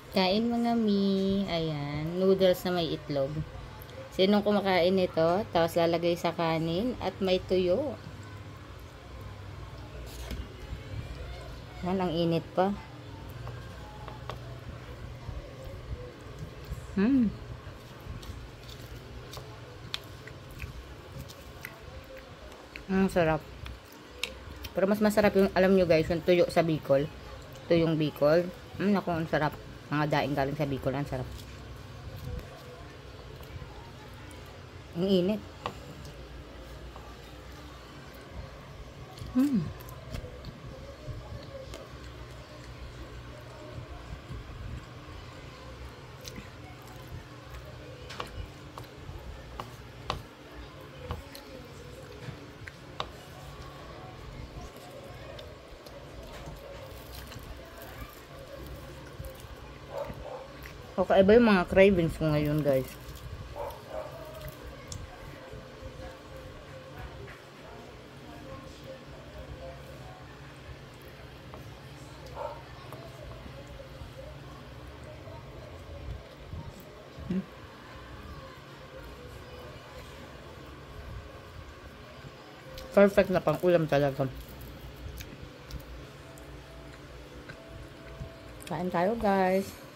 Kain mga mi. Ayan. Noodles na may itlog. Sinong kumakain nito? Tapos lalagay sa kanin at may tuyo. Yan, ang init pa. Sarap. Pero mas masarap yung, alam nyo guys, yung tuyo sa Bicol. Tuyong Bicol. Naku, ang sarap. Mga daing galing sa Bicol, ang sarap. Ang init. O, kaiba yung mga cravings ko ngayon guys. Perfect na pang ulam talaga. Kain tayo guys.